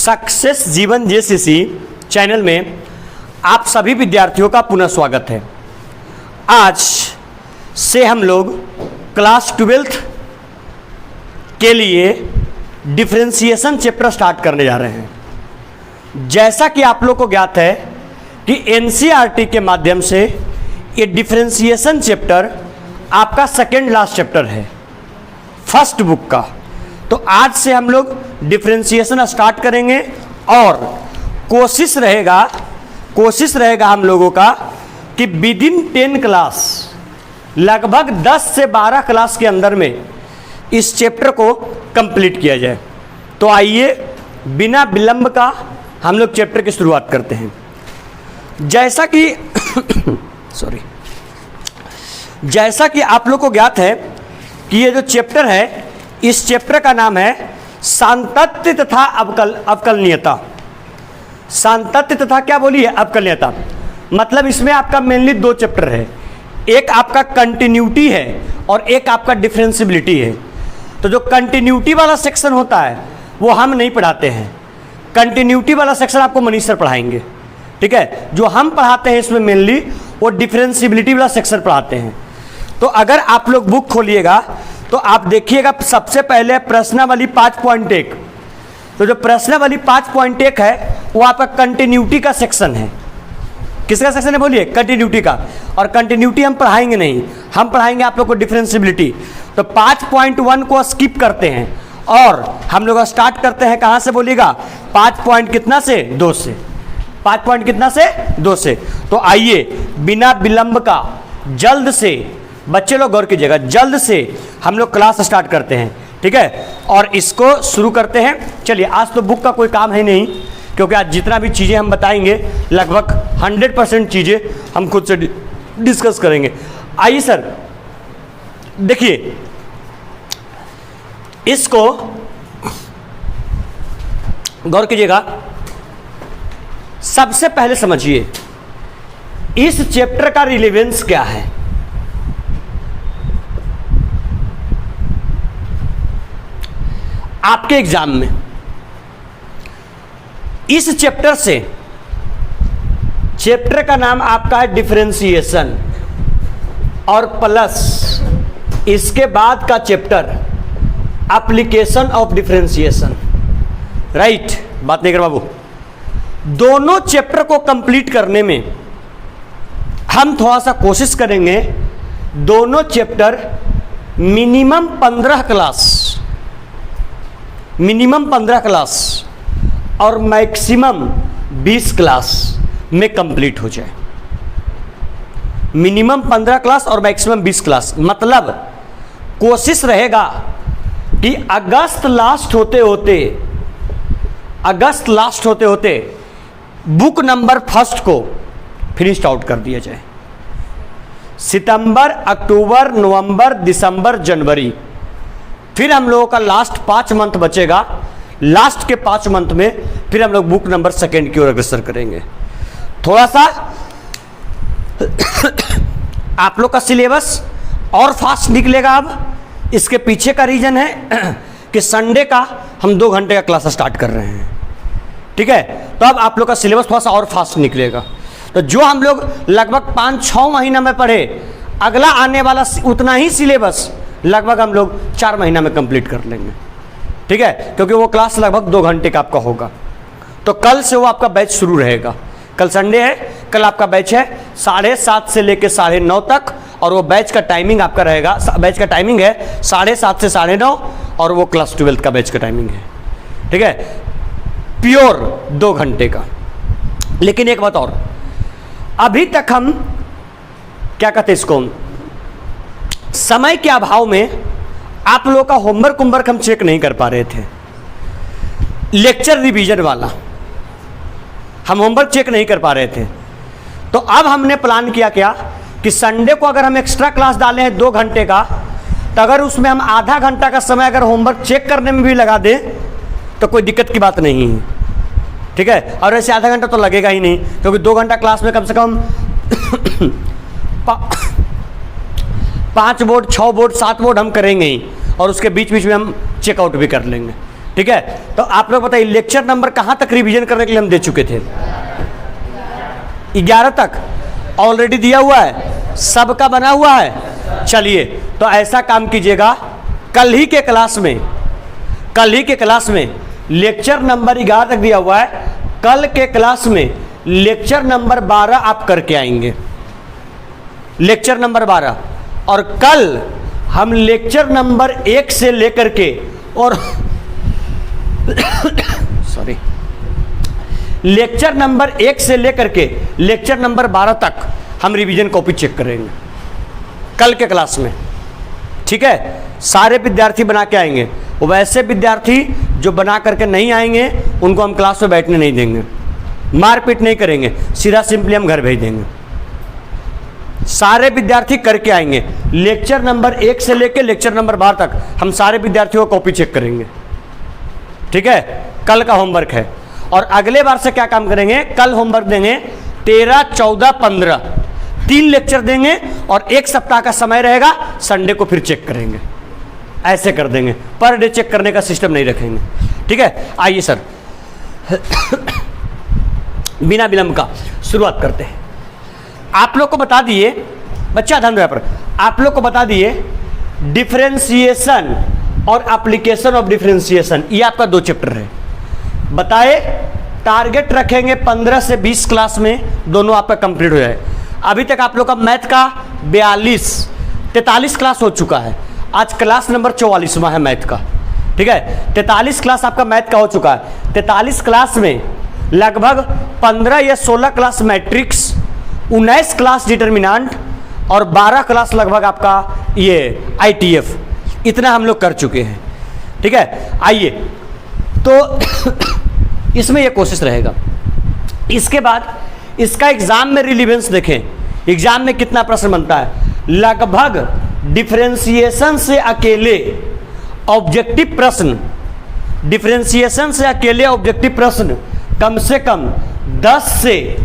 Success जीवन JCC channel में आप सभी विद्यार्थियों का पुनः स्वागत है। आज से हम लोग क्लास 12th के लिए डिफरेंशिएशन चैप्टर स्टार्ट करने जा रहे हैं। जैसा कि आप लोग को ज्ञात है कि एनसीईआरटी के माध्यम से ये डिफरेंशिएशन चैप्टर आपका सेकेंड लास्ट चैप्टर है फर्स्ट बुक का। तो आज से हम लोग डिफरेंशिएशन स्टार्ट करेंगे और कोशिश रहेगा हम लोगों का कि विदिन 10 क्लास लगभग 10 से 12 क्लास के अंदर में इस चैप्टर को कंप्लीट किया जाए। तो आइए बिना विलंब का हम लोग चैप्टर की शुरुआत करते हैं। जैसा कि आप लोग को ज्ञात है कि ये जो चैप्टर है, इस चैप्टर का नाम है सांतत्य तथा अवकलनीयता। सांतत्य तथा क्या बोलिए, अवकलनीयता। मतलब इसमें आपका मेनली दो चैप्टर है, एक आपका कंटिन्यूटी है और एक आपका डिफरेंशियबिलिटी है। तो जो कंटिन्यूटी वाला सेक्शन होता है वो हम नहीं पढ़ाते हैं, कंटिन्यूटी वाला सेक्शन आपको मनीष सर पढ़ाएंगे, ठीक है। जो हम पढ़ाते हैं इसमें मेनली वो डिफरेंशियबिलिटी वाला सेक्शन पढ़ाते हैं। तो अगर आप लोग बुक खोलिएगा तो आप देखिएगा सबसे पहले प्रश्नावली 5.1। तो जो प्रश्नावली 5.1 है वो आपका कंटिन्यूटी का सेक्शन है। किसका सेक्शन है बोलिए, कंटिन्यूटी का। और कंटिन्यूटी हम पढ़ाएंगे नहीं, हम पढ़ाएंगे आप लोग को डिफरेंशियबिलिटी। तो 5.1 को स्किप करते हैं और हम लोग स्टार्ट करते हैं कहाँ से बोलिएगा, 5 से 2 से। 5 से। तो आइए बिना विलंब का जल्द से, बच्चे लोग गौर कीजिएगा, जल्द से हम लोग क्लास स्टार्ट करते हैं, ठीक है। और इसको शुरू करते हैं। चलिए, आज तो बुक का कोई काम है नहीं, क्योंकि आज जितना भी चीज़ें हम बताएंगे लगभग 100% चीज़ें हम खुद से डिस्कस करेंगे। आइए सर, देखिए इसको गौर कीजिएगा। सबसे पहले समझिए इस चैप्टर का रिलेवेंस क्या है। आपके एग्जाम में इस चैप्टर से, चैप्टर का नाम आपका है डिफरेंशिएशन और प्लस इसके बाद का chapter application of differentiation, right. बात नहीं कर बाबू। दोनों चैप्टर को कंप्लीट करने में हम थोड़ा सा कोशिश करेंगे। दोनों चैप्टर मिनिमम 15 क्लास और मैक्सिमम 20 क्लास में कंप्लीट हो जाए। मिनिमम 15 क्लास और मैक्सिमम 20 क्लास। मतलब कोशिश रहेगा कि अगस्त लास्ट होते होते बुक नंबर फर्स्ट को फिनिश आउट कर दिया जाए। सितंबर, अक्टूबर, नवंबर, दिसंबर, जनवरी, फिर हम लोगों का लास्ट 5 मंथ बचेगा। लास्ट के 5 मंथ में फिर हम लोग बुक नंबर 2 की ओर अग्रसर करेंगे। थोड़ा सा आप लोग का सिलेबस और फास्ट निकलेगा। अब इसके पीछे का रीजन है कि संडे का हम 2 घंटे का क्लास स्टार्ट कर रहे हैं, ठीक है। तो अब आप लोग का सिलेबस थोड़ा सा और फास्ट निकलेगा। तो जो हम लोग लगभग 5-6 महीना में पढ़े, अगला आने वाला उतना ही सिलेबस लगभग हम लोग 4 महीना में कंप्लीट कर लेंगे, ठीक है। क्योंकि वो क्लास लगभग 2 घंटे का आपका होगा। तो कल से वो आपका बैच शुरू रहेगा। कल संडे है, कल आपका बैच है 7:30 से लेकर 9:30 तक। और वो बैच का टाइमिंग आपका रहेगा, बैच का टाइमिंग है 7:30 से 9:30 और वो क्लास 12th का बैच का टाइमिंग है, ठीक है। प्योर 2 घंटे का। लेकिन एक बात और, अभी तक हम क्या कहते हैं इसको, समय के अभाव में आप लोगों का होमवर्क हम चेक नहीं कर पा रहे थे। लेक्चर रिवीजन वाला हम होमवर्क चेक नहीं कर पा रहे थे। तो अब हमने प्लान किया क्या कि संडे को अगर हम एक्स्ट्रा क्लास डाले हैं 2 घंटे का, तो अगर उसमें हम आधा घंटा का समय अगर होमवर्क चेक करने में भी लगा दें तो कोई दिक्कत की बात नहीं है, ठीक है। और ऐसे आधा घंटा तो लगेगा ही नहीं, क्योंकि 2 घंटा क्लास में कम से कम 5 बोर्ड 6 बोर्ड 7 बोर्ड हम करेंगे ही, और उसके बीच बीच में हम चेकआउट भी कर लेंगे। ठीक है, तो आप लोग बताइए लेक्चर नंबर कहां तक रिवीजन करने के लिए हम दे चुके थे? 11 तक ऑलरेडी दिया हुआ है, सबका बना हुआ है। चलिए, तो ऐसा काम कीजिएगा, कल ही के क्लास में लेक्चर नंबर 11 तक दिया हुआ है, कल के क्लास में लेक्चर नंबर 12 आप करके आएंगे, लेक्चर नंबर 12। और कल हम लेक्चर नंबर 1 से लेकर के और सॉरी, लेक्चर नंबर 1 से लेकर के लेक्चर नंबर 12 तक हम रिवीजन कॉपी चेक करेंगे कल के क्लास में। ठीक है, सारे विद्यार्थी बना के आएंगे। वैसे विद्यार्थी जो बना करके नहीं आएंगे उनको हम क्लास में बैठने नहीं देंगे, मारपीट नहीं करेंगे, सीधा सिंपली हम घर भेज देंगे। सारे विद्यार्थी करके आएंगे, लेक्चर नंबर 1 से लेकर लेक्चर नंबर 12 तक हम सारे विद्यार्थियों को कॉपी चेक करेंगे। ठीक है, कल का होमवर्क है। और अगले बार से क्या काम करेंगे, कल होमवर्क देंगे 13, 14, 15, 3 लेक्चर देंगे और 1 सप्ताह का समय रहेगा, संडे को फिर चेक करेंगे। ऐसे कर देंगे, पर डे चेक करने का सिस्टम नहीं रखेंगे। ठीक है, आइए सर बिना विलंब का शुरुआत करते हैं। आप लोग को बता दिए बच्चा, ध्यान दो यहाँ पर, आप लोग को बता दिए डिफरेंशिएशन और एप्लीकेशन ऑफ डिफरेंशिएशन, ये आपका 2 चैप्टर है। बताए टारगेट रखेंगे 15 से 20 क्लास में दोनों आपका कंप्लीट हो जाए। अभी तक आप लोग का मैथ का 43 क्लास हो चुका है, आज क्लास नंबर 44वां है मैथ का। ठीक है, 43 क्लास आपका मैथ का हो चुका है। 43 क्लास में लगभग 15 या 16 क्लास मैट्रिक्स, 19 क्लास डिटर्मिनेंट और 12 क्लास लगभग आपका ये ITF, इतना हम लोग कर चुके हैं। ठीक है, आइए तो इसमें ये कोशिश रहेगा। इसके बाद इसका एग्जाम में रिलीवेंस देखें, एग्जाम में कितना प्रश्न बनता है। लगभग डिफरेंशिएशन से अकेले ऑब्जेक्टिव प्रश्न, डिफरेंशिएशन से अकेले ऑब्जेक्टिव प्रश्न कम से कम 10 से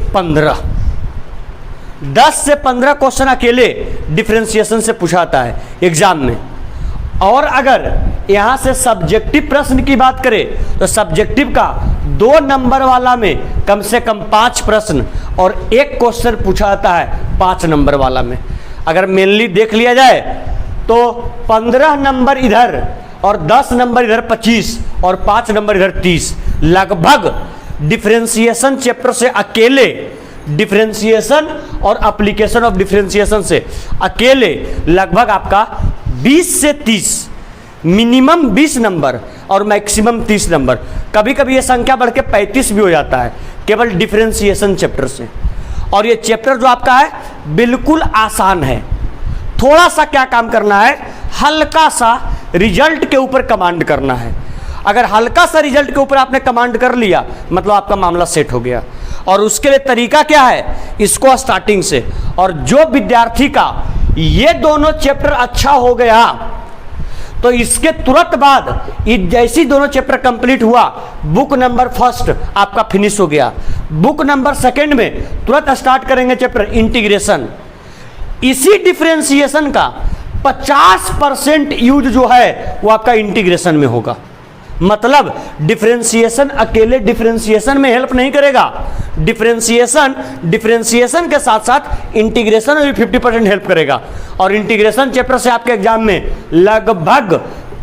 15 क्वेश्चन अकेले डिफरेंशिएशन से पूछाता है एग्जाम में। और अगर यहां से सब्जेक्टिव प्रश्न की बात करें तो सब्जेक्टिव का 2 नंबर वाला में कम से कम 5 प्रश्न और 1 क्वेश्चन पूछाता है 5 नंबर वाला में। अगर मेनली देख लिया जाए तो 15 नंबर इधर और 10 नंबर इधर 25 और 5 नंबर इधर 30, लगभग डिफरेंशिएशन चैप्टर से अकेले, डिफरेंशिएशन और एप्लीकेशन ऑफ डिफरेंशिएशन से अकेले लगभग आपका 20 से 30, मिनिमम 20 नंबर और मैक्सिमम 30 नंबर, कभी कभी ये संख्या बढ़ के 35 भी हो जाता है केवल डिफरेंशिएशन चैप्टर से। और ये चैप्टर जो आपका है बिल्कुल आसान है। थोड़ा सा क्या काम करना है, हल्का सा रिजल्ट के ऊपर कमांड करना है। अगर हल्का सा रिजल्ट के ऊपर आपने कमांड कर लिया मतलब आपका मामला सेट हो गया। और उसके लिए तरीका क्या है, इसको स्टार्टिंग से, और जो विद्यार्थी का ये दोनों चैप्टर अच्छा हो गया तो इसके तुरंत बाद जैसी दोनों चैप्टर कंप्लीट हुआ, बुक नंबर 1 आपका फिनिश हो गया, बुक नंबर 2 में तुरंत स्टार्ट करेंगे चैप्टर इंटीग्रेशन। इसी डिफरेंशिएशन का 50% यूज जो है वो आपका इंटीग्रेशन में होगा। मतलब डिफरेंशिएशन अकेले डिफरेंशिएशन में हेल्प नहीं करेगा, डिफरेंशिएशन के साथ साथ इंटीग्रेशन में भी 50% हेल्प करेगा। और इंटीग्रेशन चैप्टर से आपके एग्जाम में लगभग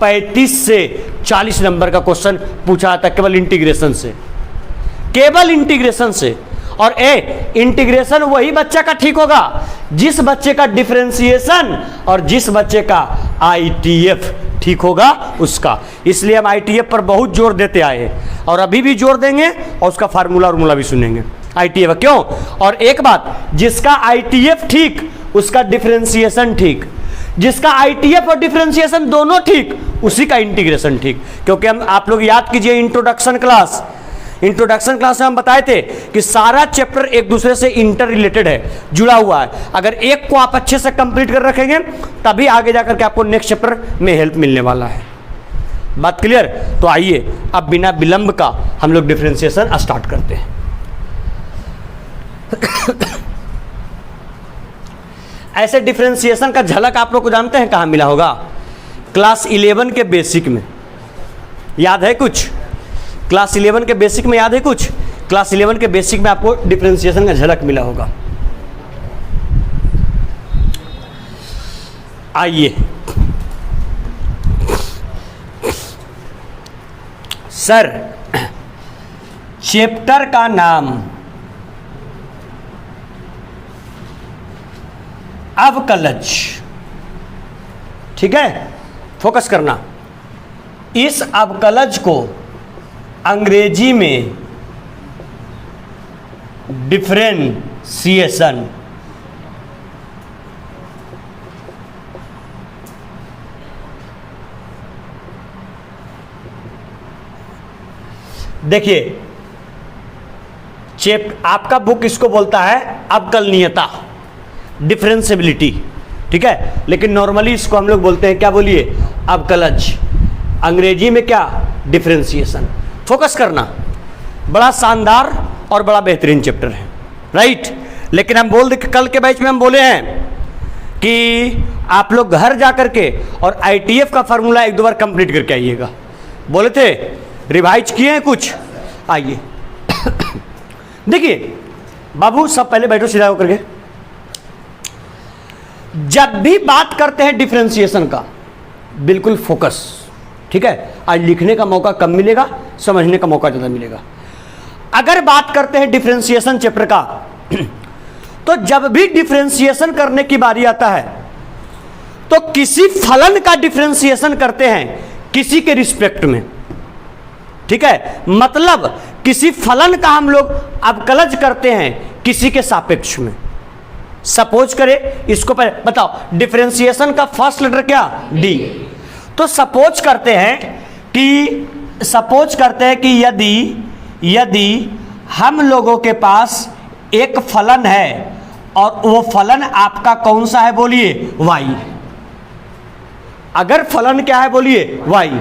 35 से 40 नंबर का क्वेश्चन पूछा जाता है केवल इंटीग्रेशन से, केवल इंटीग्रेशन से। और इंटीग्रेशन वही बच्चा का ठीक होगा जिस बच्चे का डिफरेंशिएशन और जिस बच्चे का ITF ठीक होगा उसका। इसलिए हम ITF पर बहुत जोर देते आए हैं और अभी भी जोर देंगे और उसका फार्मूला भी सुनेंगे ITF क्यों। और एक बात, जिसका ITF ठीक उसका डिफरेंशिएशन ठीक, जिसका ITF और डिफरेंशिएशन दोनों ठीक उसी का इंटीग्रेशन ठीक। क्योंकि हम आप लोग याद कीजिए इंट्रोडक्शन क्लास में हम बताए थे कि सारा चैप्टर एक दूसरे से इंटर रिलेटेड है, जुड़ा हुआ है। अगर एक को आप अच्छे से कंप्लीट कर रखेंगे तभी आगे जाकर के आपको नेक्स्ट चैप्टर में हेल्प मिलने वाला है। बात क्लियर। तो आइए अब बिना विलंब का हम लोग डिफरेंशिएशन स्टार्ट करते हैं। ऐसे डिफरेंशिएशन का झलक आप लोग को जानते हैं कहाँ मिला होगा, क्लास 11 के बेसिक में। याद है कुछ? क्लास 11 के बेसिक में याद है कुछ? क्लास 11 के बेसिक में आपको डिफरेंशिएशन का झलक मिला होगा। आइए सर, चैप्टर का नाम अवकलज, ठीक है, फोकस करना। इस अवकलज को अंग्रेजी में डिफरेंशिएशन, देखिए आपका बुक इसको बोलता है अवकलनीयता, डिफरेंशिएबिलिटी, ठीक है, लेकिन नॉर्मली इसको हम लोग बोलते हैं क्या, बोलिए, अवकलज। अंग्रेजी में क्या, डिफरेंशिएशन। फोकस करना, बड़ा शानदार और बड़ा बेहतरीन चैप्टर है, राइट। लेकिन हम कल के बैच में हम बोले हैं कि आप लोग घर जा करके और ITF का फार्मूला एक दो बार कंप्लीट करके आइएगा, बोले थे, रिवाइज किए हैं कुछ। आइए देखिए बाबू, सब पहले बैठो सीधा होकर के। जब भी बात करते हैं डिफरेंशिएशन का, बिल्कुल फोकस, ठीक है। आज लिखने का मौका कम मिलेगा, समझने का मौका ज़्यादा मिलेगा। अगर बात करते हैं डिफरेंशिएशन चैप्टर का, तो जब भी डिफरेंशिएशन करने की बारी आता है तो किसी फलन का डिफरेंशिएशन करते हैं किसी के रिस्पेक्ट में, ठीक है। मतलब किसी फलन का हम लोग अवकलज करते हैं किसी के सापेक्ष में। सपोज करें, इसको बताओ, डिफरेंशिएशन का फर्स्ट लेटर क्या, डी। तो सपोज करते हैं कि यदि हम लोगों के पास एक फलन है और वो फलन आपका कौन सा है, बोलिए, वाई। अगर फलन क्या है, बोलिए, वाई।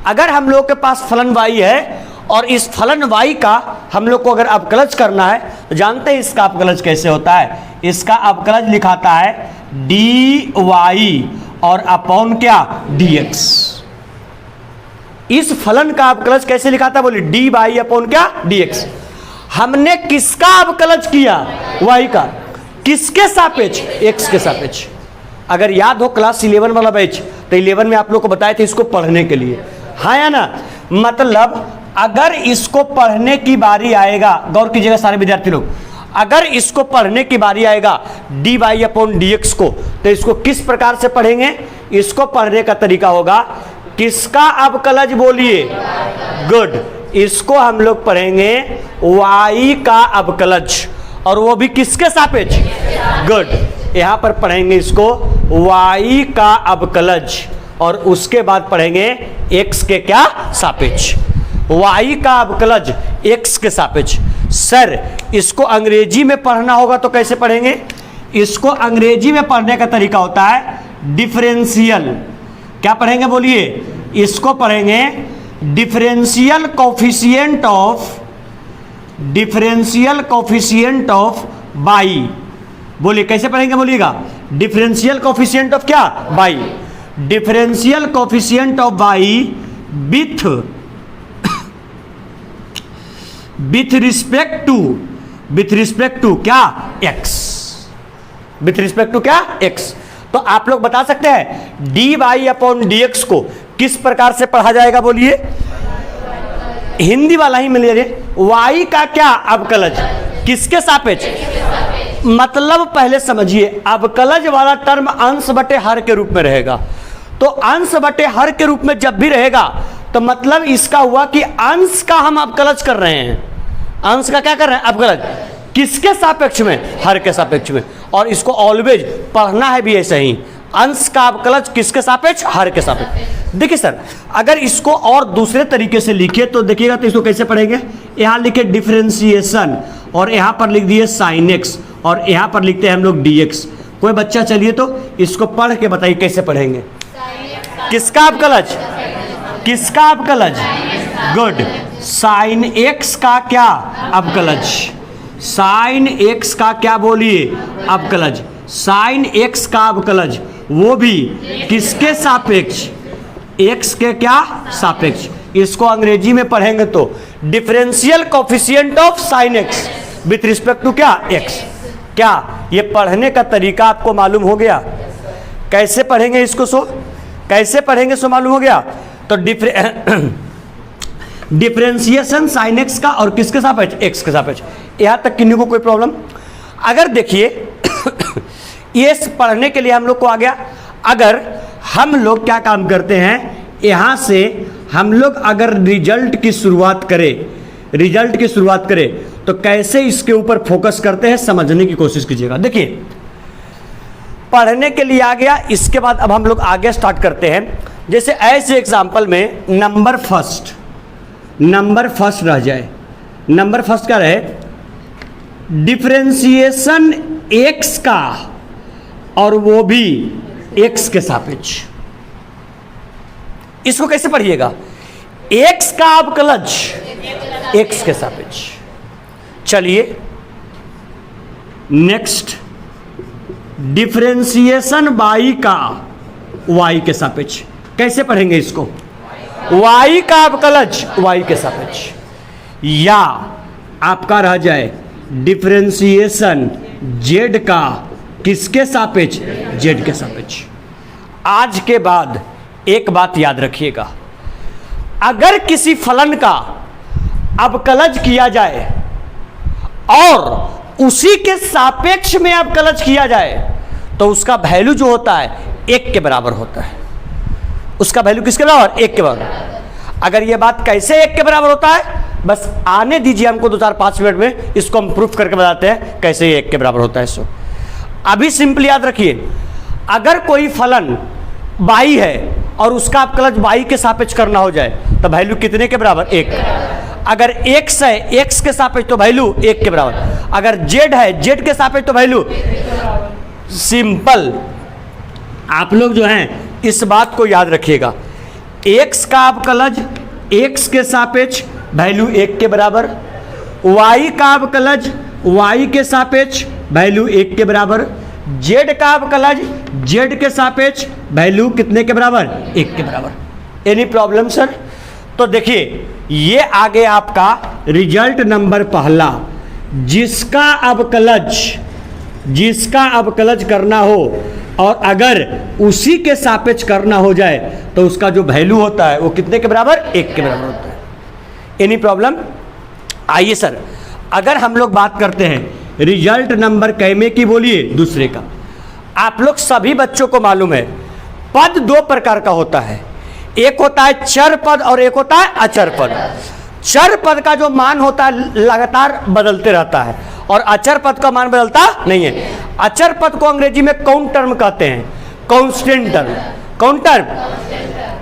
अगर हम लोग के पास फलन वाई है और इस फलन वाई का हम लोग को अगर अवकलज करना है, तो जानते हैं इसका अवकलज कैसे होता है। इसका अवकलज लिखाता है डी वाई और अपॉन क्या, डी एक्स। इस फलन का अवकलज कैसे लिखाता है, बोलिए, डी वाई अपॉन क्या, डी एक्स। हमने किसका अवकलज किया, वाई का। किसके सापेक्ष, एक्स के सापेक्ष। अगर याद हो क्लास 11 वाला बैच, तो 11 में आप लोग को बताए थे इसको पढ़ने के लिए, हाँ या ना। मतलब अगर इसको पढ़ने की बारी आएगा, गौर कीजिएगा सारे विद्यार्थी लोग, अगर इसको पढ़ने की बारी आएगा D Y upon D X को, तो इसको किस प्रकार से पढ़ेंगे। इसको पढ़ने का तरीका होगा, किसका अवकलज, बोलिए, गुड। इसको हम लोग पढ़ेंगे वाई का अवकलज, और वो भी किसके सापेक्ष, गुड। यहां पर पढ़ेंगे इसको वाई का अवकलज, और उसके बाद पढ़ेंगे एक्स के क्या, सापेक्ष। वाई का अवकलज एक्स के सापेक्ष। सर, इसको अंग्रेजी में पढ़ना होगा तो कैसे पढ़ेंगे। इसको अंग्रेजी में पढ़ने का तरीका होता है डिफरेंशियल। क्या पढ़ेंगे, बोलिए, इसको पढ़ेंगे डिफरेंशियल कोफिशिएंट ऑफ बाई। बोलिए कैसे पढ़ेंगे, बोलिएगा, डिफरेंशियल कोफिशिएंट ऑफ क्या, Y. Differential coefficient of Y with respect to क्या, एक्स। विथ रिस्पेक्ट टू क्या, एक्स। तो आप लोग बता सकते हैं D Y upon D X को किस प्रकार से पढ़ा जाएगा, बोलिए, हिंदी वाला ही मिलिए। वाई का क्या, अवकलज, किसके सापेक्ष। मतलब पहले समझिए, अवकलज वाला टर्म अंश बटे हर के रूप में रहेगा। तो अंश बटे हर के रूप में जब भी रहेगा, तो मतलब इसका हुआ कि अंश का हम अवकलज कर रहे हैं। अंश का क्या कर रहे हैं, अवकलज। किसके सापेक्ष में, हर के सापेक्ष में। और इसको ऑलवेज पढ़ना है भी ऐसे ही, अंश का अवकलज किसके सापेक्ष, हर के सापेक्ष। देखिए सर, अगर इसको और दूसरे तरीके से लिखे तो देखिएगा, तो इसको कैसे पढ़ेंगे। यहाँ लिखे डिफरेंशिएशन, और यहाँ पर लिख दिए साइन एक्स, और यहाँ पर लिखते हैं हम लोग डी एक्स। कोई बच्चा चलिए तो इसको पढ़ के बताइए कैसे पढ़ेंगे। किसका अवकलज, किसका अवकलज, गुड। साइन एक्स का क्या, अवकलज। साइन एक्स का क्या, बोलिए, अवकलज। साइन एक्स का अवकलज, वो भी किसके सापेक्ष, एक्स के क्या, सापेक्ष। इसको अंग्रेजी में पढ़ेंगे तो differential coefficient of sine X with respect to क्या, एक्स। क्या ये पढ़ने का तरीका आपको मालूम हो गया? कैसे पढ़ेंगे इसको, सो कैसे पढ़ेंगे सो मालूम हो गया। तो डिफरेंशिएशन साइन एक्स का और किसके सापेक्ष, एक्स के सापेक्ष। यहां तक किन्हीं को कोई प्रॉब्लम? अगर देखिए ये पढ़ने के लिए हम लोग को आ गया। अगर हम लोग क्या काम करते हैं, यहां से हम लोग अगर रिजल्ट की शुरुआत करें तो कैसे इसके ऊपर फोकस करते हैं समझने की कोशिश कीजिएगा। देखिए पढ़ने के लिए आ गया, इसके बाद अब हम लोग आगे स्टार्ट करते हैं। जैसे ऐसे एग्जांपल में नंबर फर्स्ट रह जाए, नंबर फर्स्ट क्या रहे, डिफरेंशिएशन एक्स का और वो भी एक्स के सापेक्ष। इसको कैसे पढ़िएगा, एक्स का अवकलज एक्स के सापेक्ष। चलिए नेक्स्ट, डिफरेंशिएशन वाई का वाई के सापेक्ष। कैसे पढ़ेंगे इसको, वाई का अवकलज वाई के सापेक्ष। या आपका रह जाए डिफरेंशिएशन जेड का किसके सापेक्ष, जेड के सापेक्ष। आज के बाद एक बात याद रखिएगा, अगर किसी फलन का अवकलज किया जाए और उसी के सापेक्ष में अवकलज किया जाए तो उसका वैल्यू जो होता है एक के बराबर होता है। उसका वैल्यू किसके बराबर, एक के बराबर। अगर ये बात कैसे एक के बराबर होता है, बस आने दीजिए हमको 2-4-5 मिनट में, इसको हम प्रूफ करके बताते हैं कैसे ये एक के बराबर होता है। सो अभी सिंपल याद रखिए, अगर कोई फलन y है और उसका अवकलज y के सापेक्ष करना हो जाए तो वैल्यू कितने के बराबर, एक। अगर x है, x के सापेक्ष तो वैल्यू एक के बराबर। अगर z है, z के सापेक्ष तो वैल्यू सिंपल। आप लोग जो हैं इस बात को याद रखिएगा, x का अवकलज x के सापेक्ष वैल्यू एक के बराबर, y का अवकलज y के सापेक्ष वैल्यू एक के बराबर, z का अवकलज z के सापेक्ष वैल्यू कितने के बराबर, एक के बराबर। Any problem sir? तो देखिए ये आगे आपका रिजल्ट नंबर पहला, जिसका अवकलज करना हो और अगर उसी के सापेक्ष करना हो जाए तो उसका जो वैल्यू होता है वो कितने के बराबर, एक के बराबर होता है। Any problem? आइए सर, अगर हम लोग बात करते हैं रिजल्ट नंबर कैमे की, बोलिए दूसरे का। आप लोग सभी बच्चों को मालूम है पद दो प्रकार का होता है, एक होता है चर पद और एक होता है अचर पद। चर पद का जो मान होता है लगातार बदलते रहता है और अचर पद का मान बदलता नहीं है। अचर पद को अंग्रेजी में कौन टर्म कहते हैं, कांस्टेंट टर्म। कौन टर्म?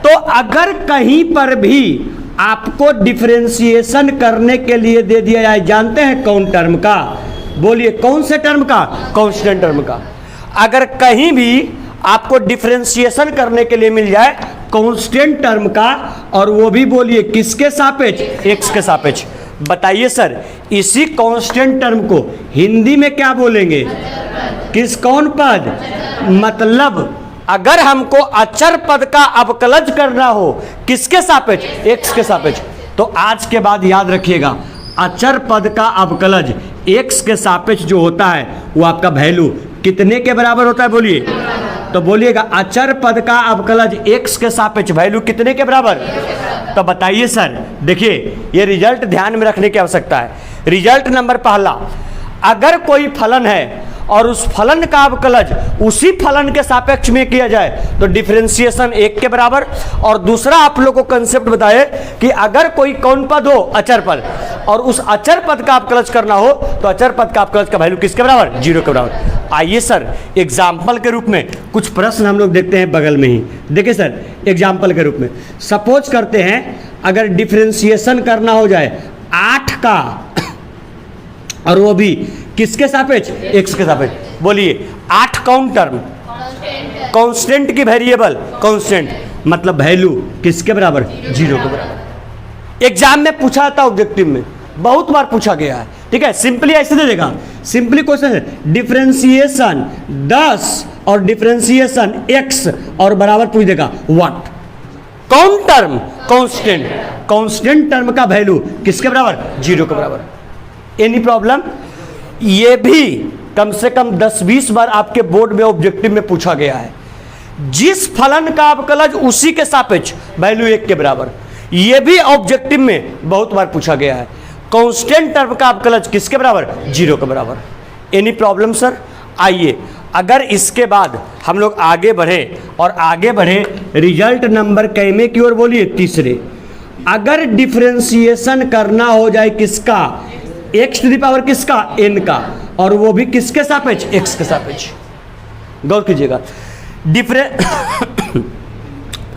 तो अगर कहीं पर भी आपको डिफरेंशिएशन करने के लिए दे दिया जाए, जानते हैं कौन टर्म का, बोलिए कौन से टर्म का, कांस्टेंट टर्म का। अगर कहीं भी आपको डिफरेंशिएशन करने के लिए मिल जाए कांस्टेंट टर्म का, और वो भी बोलिए किसके सापेक्ष, एक्स के सापेक्ष। बताइए सर, इसी कांस्टेंट टर्म को हिंदी में क्या बोलेंगे, कौन पद? मतलब अगर हमको अचर पद का अवकलज करना हो किसके सापेक्ष, एक्स के सापेक्ष, तो आज के बाद याद रखिएगा अचर पद का अवकलज एक्स के सापेक्ष जो होता है वो आपका वैल्यू कितने के बराबर होता है, बोलिए। तो बोलिएगा अचर पद का अवकलज एक्स के सापेक्ष वैल्यू कितने के बराबर। तो बताइए सर, देखिए ये रिजल्ट ध्यान में रखने की आवश्यकता है। रिजल्ट नंबर पहला, अगर कोई फलन है और उस फलन का अवकलज उसी फलन के सापेक्ष में किया जाए तो डिफरेंशिएशन एक के बराबर। और दूसरा आप लोग को कंसेप्ट बताए कि अगर कोई कौन पद हो, अचर पद, और उस अचर पद का अवकलज करना हो तो अचर पद का अवकलज का वैल्यू किसके बराबर, 0 के बराबर। आइए सर एग्जाम्पल के रूप में कुछ प्रश्न हम लोग देखते हैं बगल में ही। देखिए सर एग्जाम्पल के रूप में सपोज करते हैं अगर डिफरेंशिएशन करना हो जाए 8 का और वो भी किसके सापेक्ष, एक्स के सापेक्ष। बोलिए 8 कौन टर्म, कांस्टेंट की वेरिएबल, कांस्टेंट मतलब वैल्यू किसके बराबर, 0 के बराबर। एग्जाम में पूछा था, ऑब्जेक्टिव में बहुत बार पूछा गया है। ठीक है, सिंपली ऐसे दे देगा, सिंपली क्वेश्चन है डिफरेंशिएशन 10 और डिफरेंशिएशन x और बराबर पूछ देगा व्हाट। कौन टर्म? कांस्टेंट। कांस्टेंट टर्म का वैल्यू किसके बराबर? 0 के बराबर। Any problem? ये भी कम से कम 10-20 बार आपके बोर्ड में ऑब्जेक्टिव में पूछा गया है। जिस फलन का अवकलज उसी के सापेक्ष वैल्यू 1 के बराबर, यह भी ऑब्जेक्टिव में बहुत बार पूछा गया है। कांस्टेंट टर्म का अवकलज किसके बराबर? 0 के बराबर। Any problem sir? आइए, अगर इसके बाद हम लोग आगे बढ़े और आगे बढ़े रिजल्ट नंबर कैमे की ओर, बोलिए तीसरे। अगर डिफरेंशिएशन करना हो जाए किसका? x टू द पावर किसका? n का, और वो भी किसके सापेक्ष? x के सापेक्ष। गौर कीजिएगा,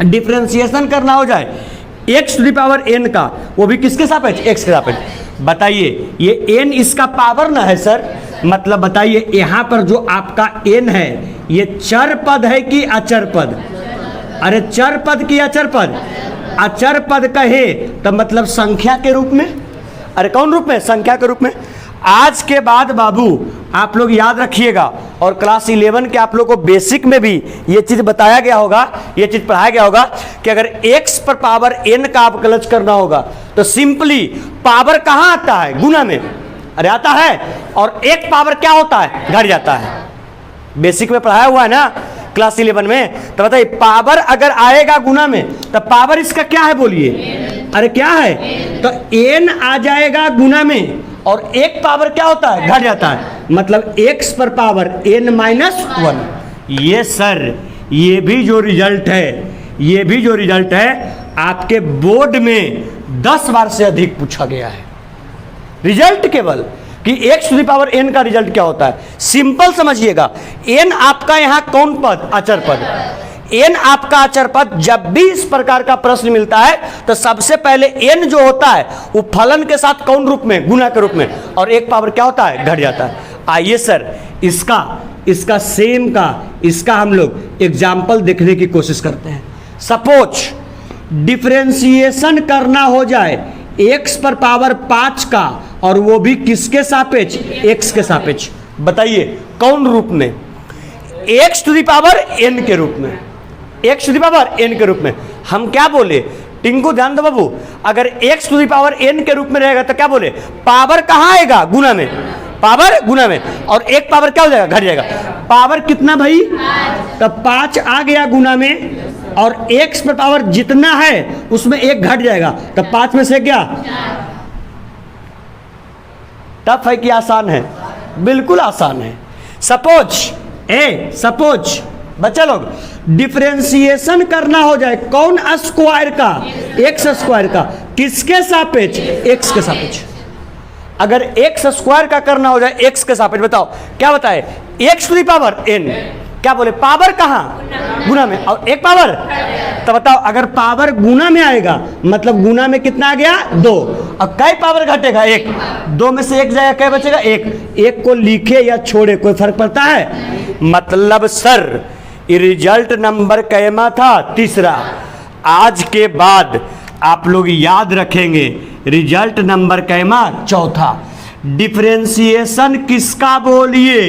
डिफरेंशिएशन करना हो जाए x to the power n का, वो भी किसके सापेक्ष? x के सापेक्ष। बताइए, ये n इसका पावर ना है सर? मतलब बताइए, यहां पर जो आपका n है ये चर पद है कि अचर पद? अरे चर पद की अचर पद? अचर पद कहे तो मतलब संख्या के रूप में। अरे कौन रूप में? संख्या के रूप में। आज के बाद बाबू आप लोग याद रखिएगा, और क्लास 11 के आप लोग को बेसिक में भी ये चीज बताया गया होगा, ये चीज पढ़ाया गया होगा कि अगर x पर पावर n का अवकलज करना होगा तो सिंपली पावर कहां आता है? गुना में। अरे आता है, और एक पावर क्या होता है? घट जाता है। बेसिक में पढ़ाया हुआ है ना क्लास 11 में। तो बताइए, पावर अगर आएगा गुना में तो पावर इसका क्या है? बोलिए। अरे क्या है? तो n आ जाएगा गुना में, और एक पावर क्या होता है? घट जाता है। मतलब x पर पावर n-1। ये सर, ये भी जो रिजल्ट है, ये भी जो रिजल्ट है आपके बोर्ड में 10 बार से अधिक पूछा गया है। रिजल्ट केवल कि x to the power n का रिजल्ट क्या होता है? सिंपल समझिएगा, n आपका यहां कौन पद? अचर पद। n आपका अचर पद। जब भी इस प्रकार का प्रश्न मिलता है तो सबसे पहले n जो होता है वो फलन के साथ कौन रूप में? गुना के रूप में, और एक पावर क्या होता है? घट जाता है। आइए सर, इसका सेम का इसका हम लोग एग्जाम्पल देखने की कोशिश करते हैं। सपोज डिफरेंशिएशन करना हो जाए x पर पावर 5 का, और वो भी किसके सापेक्ष? x के सापेक्ष। बताइए कौन रूप में? x to the power n के रूप में। x to the power n के रूप में। हम क्या बोले? टिंकू ध्यान दो बाबू, अगर x to the power n के रूप में रहेगा तो क्या बोले? पावर कहां आएगा? गुना में। पावर गुना में, और एक पावर क्या हो जाएगा? घट जाएगा। पावर कितना भाई? तो 5 आ गया गुना में, और x पर पावर जितना है उसमें एक घट जाएगा, तो 5 में से क्या? टफ है कि आसान है? बिल्कुल आसान है। सपोज बच्चा लोग डिफरेंशिएशन करना हो जाए कौन स्क्वायर का? x स्क्वायर का। किसके सापेक्ष? x के सापेक्ष। अगर x स्क्वायर का करना हो जाए x के सापेक्ष, बताओ क्या बताए? x to the power n। क्या बोले? पावर कहां? गुना में, और एक पावर। तो बताओ, अगर पावर गुना में आएगा मतलब गुना में कितना आ गया? 2। अब कई पावर घटेगा? 1। 2 में से 1 जाएगा, क्या बचेगा? 1। 1 को लिखे या छोड़े कोई फर्क पड़ता है? मतलब सर, रिजल्ट नंबर कैमा था? तीसरा। आज के बाद आप लोग याद रखेंगे रिजल्ट नंबर कैमा? चौथा। डिफरेंशिएशन किसका बोलिए?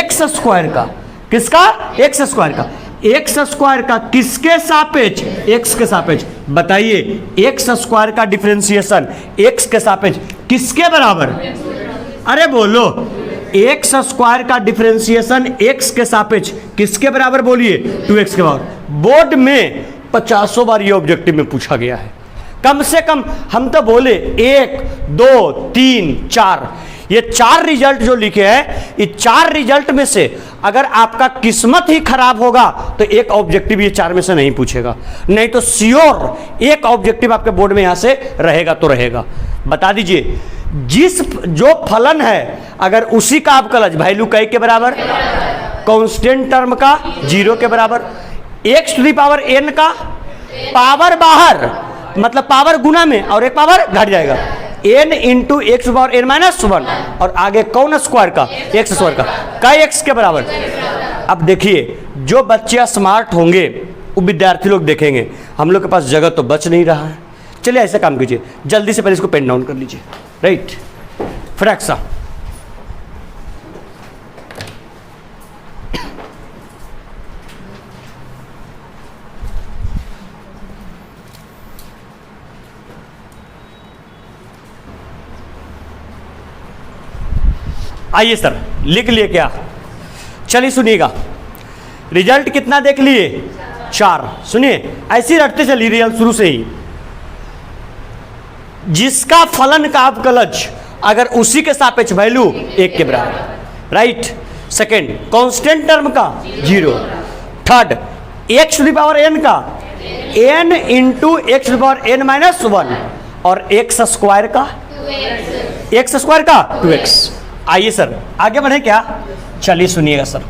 x स्क्वायर का। किसका? x स्क्वायर का। x स्क्वायर का किसके सापेक्ष? x के सापेक्ष। बताइए, x स्क्वायर का डिफरेंशिएशन x के सापेक्ष किसके बराबर? अरे बोलो, x स्क्वायर का डिफरेंशिएशन x के सापेक्ष किसके बराबर? बोलिए, 2x के बराबर। बोर्ड में 50 बार ये ऑब्जेक्टिव में पूछा गया है। कम से कम हम तो बोले 1, 2, 3, 4, ये 4 रिजल्ट जो लिखे हैं, ये 4 रिजल्ट में से अगर आपका किस्मत ही खराब होगा तो एक ऑब्जेक्टिव ये 4 में से नहीं पूछेगा, नहीं तो श्योर एक ऑब्जेक्टिव आपके बोर्ड में यहां से रहेगा तो रहेगा। बता दीजिए, जो फलन है अगर उसी का अवकलज वैल्यू कई के बराबर? कांस्टेंट टर्म का 0 के बराबर। x to the power n का पावर बाहर मतलब पावर गुना में, और एक पावर घट जाएगा। n into x power n-1, और आगे कौन स्क्वायर का? x स्क्वायर का। कई x के बराबर? अब देखिए, जो बच्चे स्मार्ट होंगे वो विद्यार्थी लोग देखेंगे हम लोग के पास जगह तो बच नहीं रहा है। चलिए ऐसा काम कीजिए, जल्दी से पहले इसको पेन डाउन कर लीजिए। राइट, फ्रैक्सा। आइए सर, लिख लिए क्या? चलिए सुनिएगा, रिजल्ट कितना देख लिए? 4। सुनिए, ऐसे ही रटते चलिए रिजल्ट शुरू से ही। जिसका फलन का अवकलज अगर उसी के सापेक्ष वैल्यू 1 के बराबर, राइट। सेकेंड, कांस्टेंट टर्म का 0। Third, X to the power N का n into X to the power n minus 1 और एक्स स्क्वायर का 2x। आइए सर आगे बढ़े क्या? चलिए सुनिएगा सर,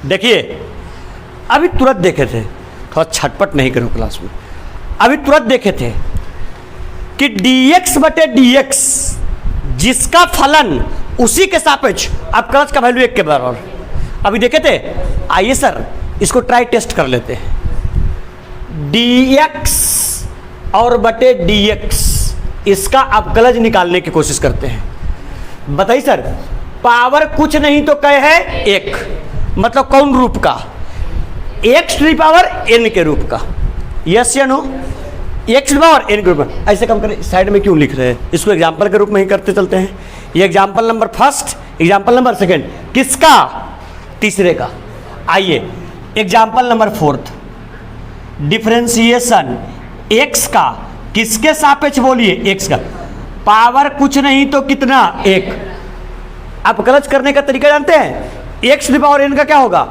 देखिए अभी तुरंत देखे थे, थोड़ा छटपट नहीं करो क्लास में, अभी तुरंत देखे थे कि dx बटे dx जिसका फलन उसी के सापेक्ष अवकलज का वैल्यू 1 के बराबर, अभी देखे थे। आइए सर इसको ट्राई टेस्ट कर लेते हैं। dx और बटे dx इसका अवकलज निकालने की कोशिश करते हैं। बताइए सर, पावर कुछ नहीं तो क्या है? 1, मतलब कौन रूप का? x to the power n के रूप का। यस या no? x to the power n के रूप में। ऐसे कम करें, साइड में क्यों लिख रहे हैं? इसको एग्जाम्पल के रूप में ही करते चलते हैं। ये example number first, example number second, किसका? तीसरे का। आइए example number fourth, differentiation x का किसके सापेक्ष बोलिए? x का। पावर कुछ नहीं तो कितना? 1। अवकलज करने का तरीका जानते हैं? x to the power n का क्या होगा?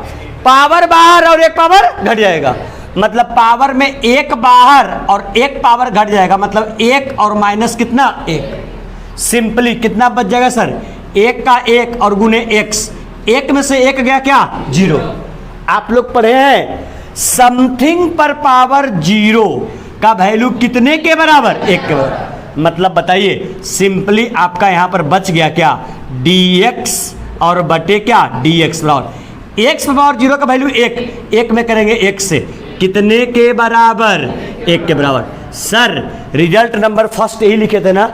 पावर बाहर और 1 पावर घट जाएगा, मतलब पावर में 1 बाहर और 1 पावर घट जाएगा, मतलब 1 और माइनस कितना? 1। सिंपली कितना बच जाएगा सर? 1 का 1 और गुने x, 1 में से 1 गया क्या? 0। आप लोग पढ़े हैं समथिंग पर पावर 0 का वैल्यू कितने के बराबर? 1 के बराबर। मतलब बताइए, सिंपली आपका यहां पर बच गया क्या? dx और बटे क्या? dx बराबर x पावर 0 का वैल्यू 1 में करेंगे 1 से कितने के बराबर? 1 के बराबर। सर रिजल्ट नंबर फर्स्ट यही लिखे थे ना,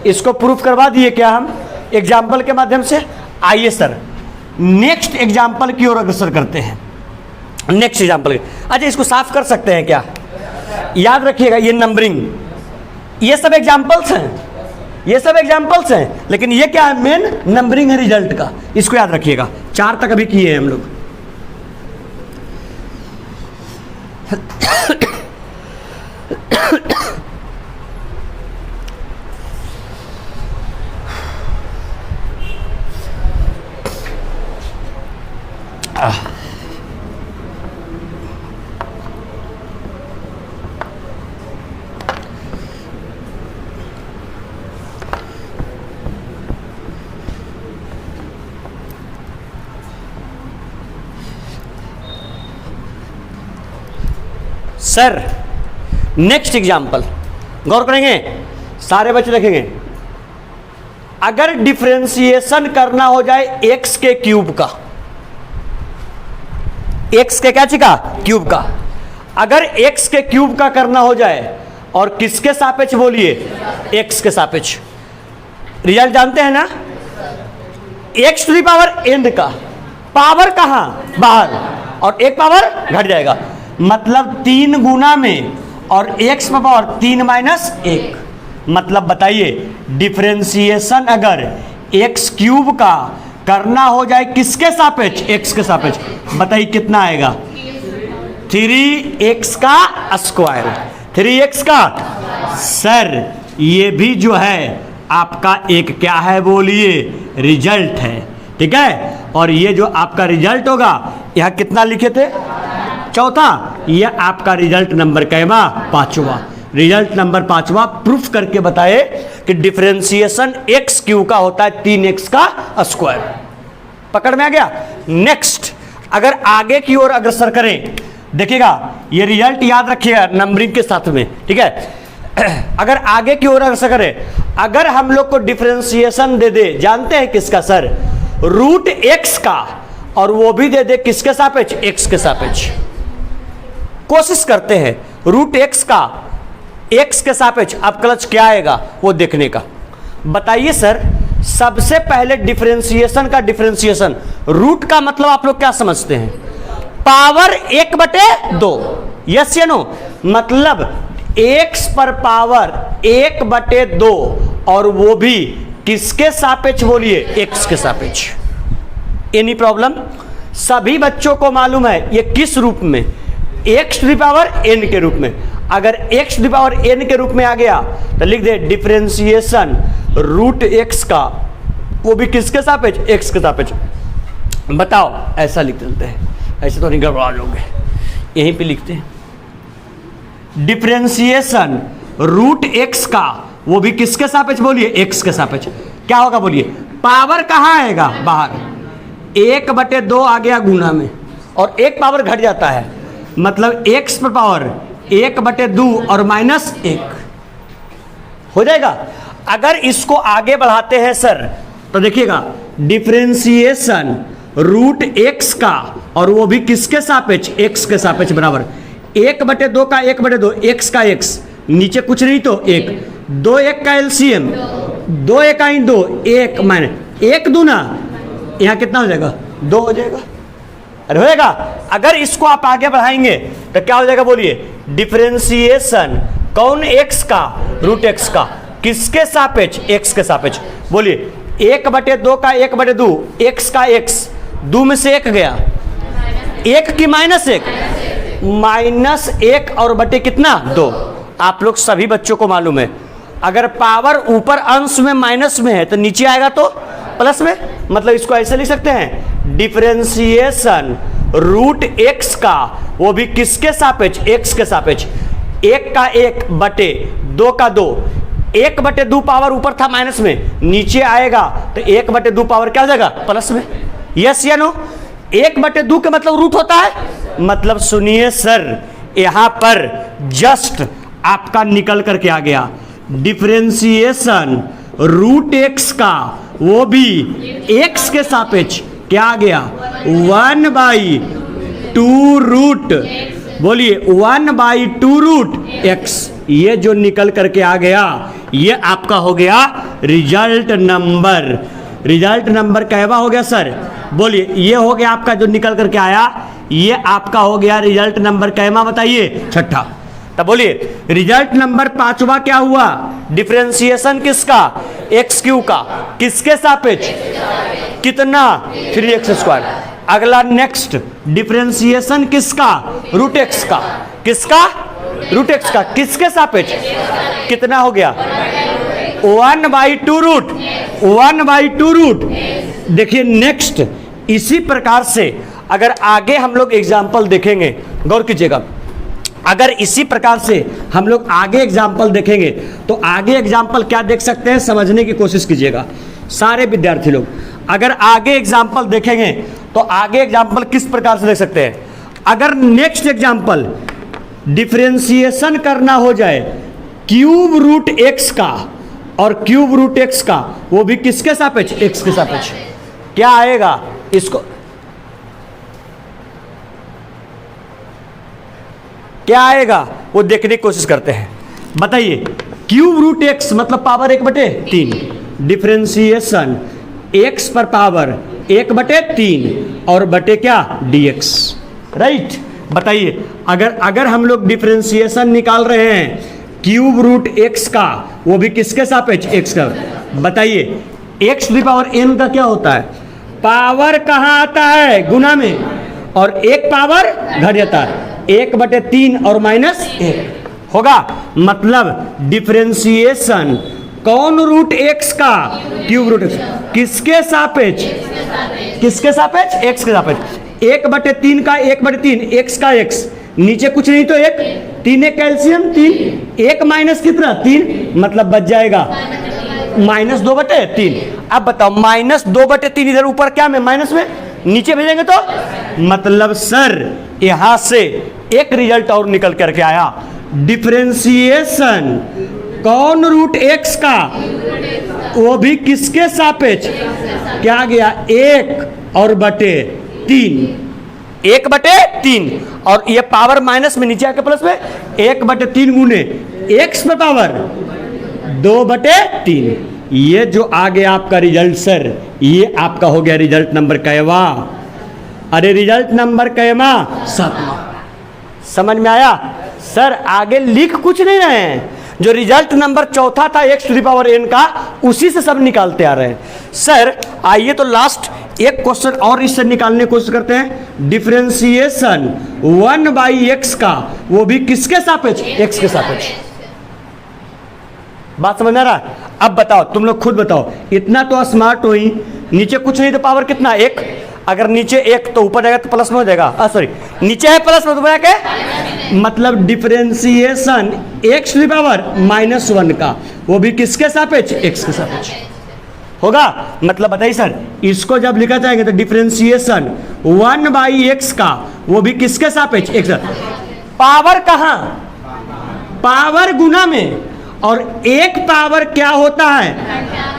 इसको प्रूफ करवा दिए क्या हम एग्जाम्पल के माध्यम से? आइए सर नेक्स्ट एग्जाम्पल की ओर अग्रसर करते हैं। नेक्स्ट एग्जाम्पल, अच्छा इसको साफ कर सकते हैं क्या? याद रखिएगा ये नंबरिंग, ये सब एग्जाम्पल्स हैं, ये सब एग्जाम्पल्स हैं, लेकिन ये क्या है? मेन नंबरिंग है रिजल्ट का, इसको याद रखिएगा। 4 तक अभी किए हैं हम लोग। सर नेक्स्ट एग्जाम्पल गौर करेंगे, सारे बच्चे देखेंगे। अगर डिफरेंशिएशन करना हो जाए x के क्यूब का, x के क्या का? क्यूब का। अगर x के क्यूब का करना हो जाए और किसके सापेक्ष बोलिए? x के सापेक्ष। रिजल्ट जानते हैं ना? x to the power n का पावर कहां? बाहर, और 1 पावर घट जाएगा, मतलब 3 गुना में और x पावर 3 माइनस 1। मतलब बताइए डिफरेंशिएशन अगर x क्यूब का करना हो जाए किसके सापेक्ष? x के सापेक्ष। बताइए कितना आएगा? 3x का स्क्वायर, 3x का। सर ये भी जो है आपका एक क्या है बोलिए? रिजल्ट है, ठीक है। और ये जो आपका रिजल्ट होगा, यहां कितना लिखे थे? चौथा। यह आपका रिजल्ट नंबर कैवा? 5वां। रिजल्ट नंबर 5वां प्रूफ करके बताए कि डिफरेंशिएशन x क्यू का होता है 3x का स्क्वायर। पकड़ में आ गया? नेक्स्ट अगर आगे की ओर अग्रसर करें, देखिएगा ये रिजल्ट याद रखिएगा नंबरिंग के साथ में, ठीक है। अगर आगे की ओर अग्रसर करें, अगर हम लोग को डिफरेंशिएशन दे दे, जानते हैं किसका सर? रूट x का, और वो भी दे दे किसके सापेक्ष? x के सापेक्ष। कोशिश करते हैं रूट x का x के सापेक्ष अवकलज क्या आएगा वो देखने का। बताइए सर, सबसे पहले डिफरेंशिएशन का डिफरेंशिएशन, रूट का मतलब आप लोग क्या समझते हैं? पावर 1/2, यस या नो? मतलब x पर पावर 1/2 और वो भी किसके सापेक्ष बोलिए? x के सापेक्ष। Any problem? सभी बच्चों को मालूम है ये किस रूप में? x⁴n के रूप में। अगर x⁴n के रूप में आ गया तो लिख दे डिफरेंशिएशन रूट x का, वो भी किसके सापेक्ष? x के सापेक्ष। बताओ, ऐसा लिख देते हैं, ऐसे तो नहीं गड़बड़ा लोगे, यहीं पे लिखते हैं डिफरेंशिएशन रूट x का, वो भी किसके सापेक्ष बोलिए? x के सापेक्ष। क्या होगा बोलिए? पावर कहाँ आएगा? बाहर। 1/2 आ गया गुना में, और एक पावर घट जाता है, मतलब x पर पावर 1/2 और -1 हो जाएगा। अगर इसको आगे बढ़ाते हैं सर तो देखिएगा डिफरेंशिएशन रूट x का, और वो भी किसके सापेक्ष? x के सापेक्ष बराबर 1/2 का 1/2, x का x, नीचे कुछ नहीं तो 1, 2 1 का एलसीएम, 2 1 आई 2, 1 माइनस 1 दूना, यहाँ कितना हो जाएगा? 2 हो जाएगा। अरे होएगा। अगर इसको आप आगे बढ़ाएंगे तो क्या हो जाएगा बोलिए? डिफरेंशिएशन कौन? x का, रूट x का, किसके सापेक्ष? x के सापेक्ष। बोलिए 1/2 का 1/2, x का x, 2 में से 1 गया, 1 की -1, -1 और बटे कितना? 2। आप लोग सभी बच्चों को मालूम है अगर पावर ऊपर अंश में माइनस में है तो नीचे आएगा तो प्लस में। मतलब इसको ऐसे लिख सकते हैं डिफरेंशिएशन रूट x का, वो भी किसके सापेक्ष? x के सापेक्ष। 1 का 1 बटे 2 का 2, 1/2 पावर ऊपर था माइनस में, नीचे आएगा तो 1/2 पावर क्या हो जाएगा? प्लस में। यस या नो? 1/2 का मतलब रूट होता है। मतलब सुनिए सर, यहां पर जस्ट आपका निकल करके आ गया डिफरेंशिएशन रूट x का, वो भी x के सापेक्ष क्या आ गया? 1/2 रूट, बोलिए 1/2 रूट x। ये जो निकल करके आ गया ये आपका हो गया रिजल्ट नंबर। रिजल्ट नंबर कहवा हो गया सर? बोलिए ये हो गया आपका जो निकल करके आया, ये आपका हो गया रिजल्ट नंबर कहवा? बताइए, छठा। तब बोलिए रिजल्ट नंबर 5वां क्या हुआ? डिफरेंशिएशन किसका? x³ का, किसके सापेक्ष? कितना? 3x²। अगला नेक्स्ट डिफरेंशिएशन किसका? रूट x का, किसका? रूट x का, किसके सापेक्ष? कितना हो गया? 1/2 रूट, 1/2 रूट। देखिए नेक्स्ट इसी प्रकार से अगर आगे हम लोग एग्जाम्पल देखेंगे, गौर कीजिएगा, अगर इसी प्रकार से हम लोग आगे एग्जाम्पल देखेंगे तो आगे एग्जाम्पल क्या देख सकते हैं समझने की कोशिश कीजिएगा सारे विद्यार्थी लोग। अगर आगे एग्जाम्पल देखेंगे तो आगे एग्जाम्पल किस प्रकार से देख सकते हैं? अगर नेक्स्ट एग्जाम्पल डिफरेंशिएशन करना हो जाए क्यूब रूट x का, और क्यूब रूट x का वो भी किसके सापेक्ष? x के सापेक्ष। क्या आएगा? इसको क्या आएगा वो देखने की कोशिश करते हैं। बताइए क्यूब रूट x मतलब पावर 1/3, डिफरेंशिएशन x पर पावर 1/3 और बटे क्या? dx। राइट। बताइए अगर हम लोग डिफरेंशिएशन निकाल रहे हैं क्यूब रूट x का, वो भी किसके सापेक्ष? x का। बताइए x⁴n का क्या होता है? पावर कहाँ आता है? गुना में, और एक पावर घट जाता है, 1/3 और -1 होगा। मतलब डिफरेंशिएशन कौन रूट x का? क्यूब रूट x, किसके सापेक्ष? किसके सापेक्ष? x के सापेक्ष। 1/3 का 1/3, x का x, नीचे कुछ नहीं तो 1, 3 1 कैल्शियम 3, 1 माइनस कितना? 3, मतलब बच जाएगा -2/3। अब बताओ -2/3 इधर ऊपर क्या में? माइनस में, नीचे भेजेंगे तो मतलब सर यहां से एक रिजल्ट और निकल करके आया, डिफरेंशिएशन कौन रूट x का, वो भी किसके सापेक्ष? क्या गया? 1 और बटे 3, 1/3, और ये पावर माइनस में नीचे आके प्लस में 1/3 गुने x में पावर 2/3। ये जो आ गया आपका रिजल्ट सर, ये आपका हो गया रिजल्ट नंबर कैवा? अरे रिजल्ट नंबर कैवा? 7वां। समझ में आया? सर आगे लिख कुछ नहीं रहे हैं, जो रिजल्ट नंबर चौथा था x to the power n का, उसी से सब निकालते आ रहे हैं। सर आइए तो लास्ट एक क्वेश्चन और इससे निकालने की कोशिश करते हैं। डिफरेंशिएशन 1/x का, वो भी किसके सापेक्ष? x के सापेक्ष। बात समझ में आ रहा? अब बताओ, तुम लोग खुद बताओ, इतना तो स्मार्ट हो ही, नीचे कुछ नहीं तो पावर कितना? 1। अगर नीचे 1 तो ऊपर जाएगा तो प्लस में हो जाएगा। सॉरी, नीचे है प्लस में तो ऊपर जाके, मतलब differentiation x to the power -1 का, वो भी किसके सापेक्ष? x के सापेक्ष होगा। मतलब बताइए सर, इसको जब लिखा जाएगा तो डिफरेंशिएशन 1/x का, वो भी किसके सापेक्ष? x। पावर कहां? पावर गुना में, और एक पावर क्या होता है?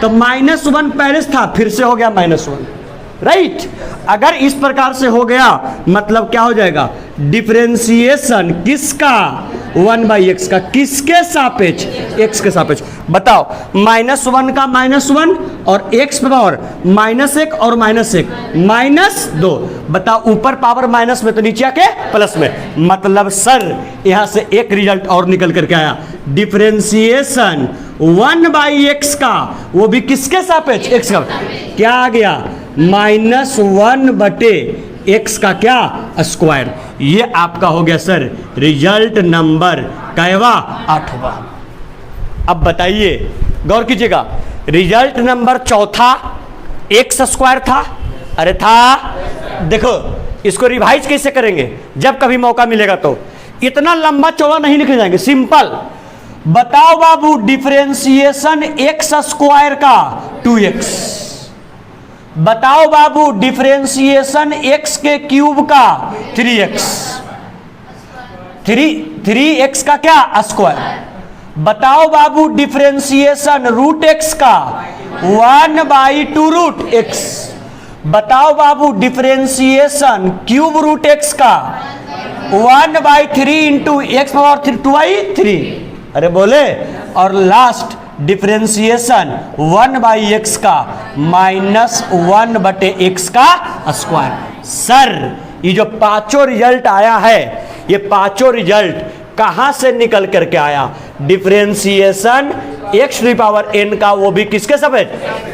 तो -1 पहले से था, फिर से हो गया -1, राइट। अगर इस प्रकार से हो गया मतलब क्या हो जाएगा? डिफरेंशिएशन किसका? 1/x का, किसके सापेक्ष? x के सापेक्ष। बताओ, -1 का -1 और x पे पावर -1 और -1 -2। बताओ, ऊपर पावर माइनस में तो नीचे आके प्लस में। मतलब सर यहां से एक रिजल्ट और निकल करके आया, डिफरेंशिएशन 1/x का, वो भी किसके सापेक्ष? x का। क्या आ गया? -1/x का क्या? स्क्वायर। ये आपका हो गया सर रिजल्ट नंबर कैवा? 8वां। अब बताइए, गौर कीजिएगा, रिजल्ट नंबर चौथा x स्क्वायर था? अरे था। देखो इसको रिवाइज कैसे करेंगे जब कभी मौका मिलेगा तो। इतना लंबा चौड़ा नहीं लिखे जाएंगे, सिंपल। बताओ बाबू, डिफरेंशिएशन x स्क्वायर का 2x। बताओ बाबू, डिफरेंशिएशन x के क्यूब का 3x। 3x का क्या? स्क्वायर। बताओ बाबू, डिफरेंशिएशन √x का 1/2√x। बताओ बाबू, डिफरेंशिएशन क्यूब √x का 1/3 इंटू x पावर 2/3। अरे बोले। और लास्ट डिफरेंशिएशन 1/x का -1/x का स्क्वायर। सर ये जो पांचों रिजल्ट आया है, ये पांचों रिजल्ट कहां से निकल करके आया? Differentiation x to the power n का, वो भी किसके सापेक्ष?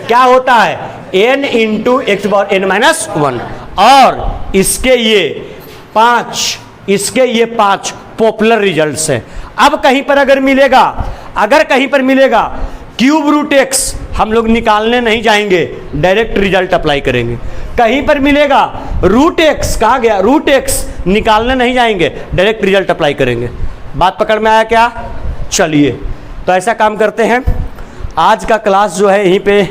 क्या होता है? n into x power n-1। और इसके ये पांच पॉपुलर रिजल्ट्स हैं। अब कहीं पर अगर मिलेगा क्यूब √x, हम लोग निकालने नहीं जाएंगे, डायरेक्ट रिजल्ट अप्लाई करेंगे। कहीं पर मिलेगा √x, कहा गया √x, निकालने नहीं जाएंगे, डायरेक्ट रिजल्ट अप्लाई करेंगे। बात पकड़ में आया क्या? चलिए तो ऐसा काम करते हैं, आज का क्लास जो है यहीं पे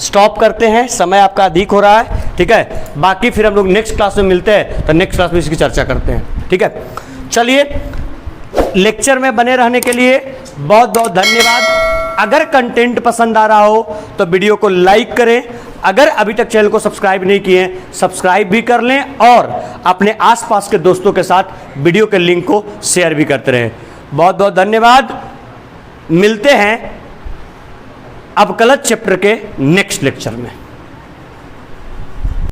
स्टॉप करते हैं, समय आपका अधिक हो रहा है, ठीक है। बाकी फिर हम लोग नेक्स्ट क्लास में मिलते हैं, तो नेक्स्ट क्लास में इसकी चर्चा करते हैं, ठीक है। चलिए, लेक्चर में बने रहने के लिए बहुत बहुत धन्यवाद। अगर कंटेंट पसंद आ रहा हो तो वीडियो को लाइक करें, अगर अभी तक चैनल को सब्सक्राइब नहीं किए सब्सक्राइब भी कर लें, और अपने आसपास के दोस्तों के साथ वीडियो के लिंक को शेयर भी करते रहें। बहुत बहुत धन्यवाद। मिलते हैं अवकलज चैप्टर के नेक्स्ट लेक्चर में।